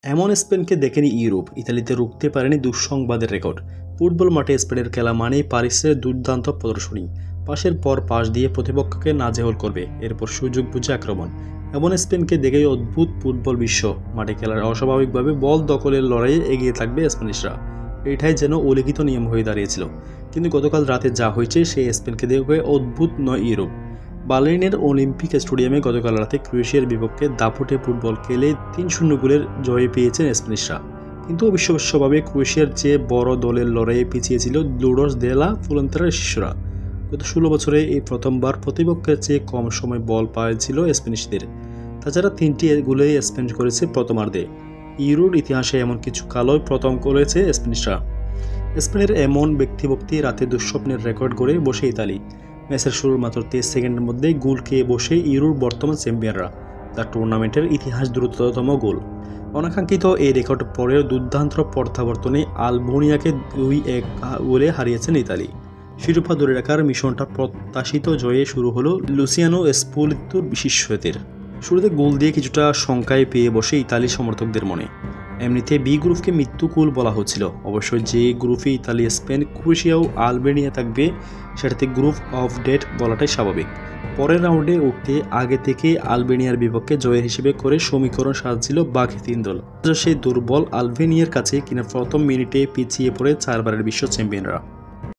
এমন স্পেনকে দেখেনি ইউরোপ, ইতালিতে রুখতে পারেনি দুঃসংবাদের রেকর্ড। ফুটবল মাঠে স্পেনের খেলা মানেই প্যারিসের দুর্দান্ত প্রদর্শনী, পাশের পর পাশ দিয়ে প্রতিপক্ষকে নাজেহাল করবে, এরপর সুযোগ বুঝে আক্রমণ। এমন স্পেনকে দেখেই অদ্ভুত ফুটবল বিশ্ব, মাঠে খেলার অস্বাভাবিকভাবে বল দখলের লড়াইয়ে এগিয়ে থাকবে স্প্যানিশরা, এটাই যেন অলিখিত নিয়ম হয়ে দাঁড়িয়েছিল। কিন্তু গতকাল রাতে যা হয়েছে সেই স্পেনকে দেখে অদ্ভুত নয় ইউরোপ। বার্লিনের অলিম্পিক স্টেডিয়ামে গতকাল রাতে ক্রোয়েশিয়ার বিপক্ষে দাপুটে ফুটবল খেলে ৩-০ গোলের জয় পেয়েছেন স্প্যানিশরা। কিন্তু অবিশ্বাস্যভাবে ক্রোয়েশিয়ার চেয়ে বড় দলের লড়াইয়ে পিছিয়ে ছিল লুডোস দে লা ফুয়েন্তেরার শিষ্যরা। গত ১৬ বছরে এই প্রথমবার প্রতিপক্ষের চেয়ে কম সময় বল পাওয়াছিল স্প্যানিশদের। তাছাড়া ৩টি গোলেই স্পেন করেছে প্রথমার্ধে। ইউরোর ইতিহাসে এমন কিছু কালই প্রথম করেছে স্প্যানিশরা। স্পেনের এমন ব্যক্তিভক্তি রাতে দুঃস্বপ্নের রেকর্ড গড়ে বসে ইতালি। ম্যাচের শুরুর মাত্র ২৩ সেকেন্ডের মধ্যেই গোল খেয়ে বসে ইউরোর বর্তমান চ্যাম্পিয়নরা, তার টুর্নামেন্টের ইতিহাস দ্রুততম গোল। অনাকাঙ্ক্ষিত এই রেকর্ড পরেও দুর্দান্ত প্রত্যাবর্তনে আলবেনিয়াকে ২-১ গোলে হারিয়েছেন ইতালি। শিরোপা ধরে রাখার মিশনটা প্রত্যাশিত জয়ে শুরু হলো লুসিয়ানো স্পোলিত্তোর শিষ্যদের। শুরুতে গোল দিয়ে কিছুটা শঙ্কায় পেয়ে বসে ইতালি সমর্থকদের মনে। এমনিতে বি গ্রুপকে মৃত্যুকুল বলা হচ্ছিল। অবশ্য যে গ্রুপে ইতালি, স্পেন, ক্রোয়েশিয়া ও আলবেনিয়া থাকবে সেটাতে গ্রুপ অফ ডেথ বলাটাই স্বাভাবিক। পরের রাউন্ডে উঠতে আগে থেকে আলবেনিয়ার বিপক্ষে জয়ের হিসেবে করে সমীকরণ সাজছিল বাকি ৩ দল। সেই দুর্বল আলবেনিয়ার কাছে কিনা প্রথম মিনিটে পিছিয়ে পড়ে ৪ বারের বিশ্ব চ্যাম্পিয়নরা।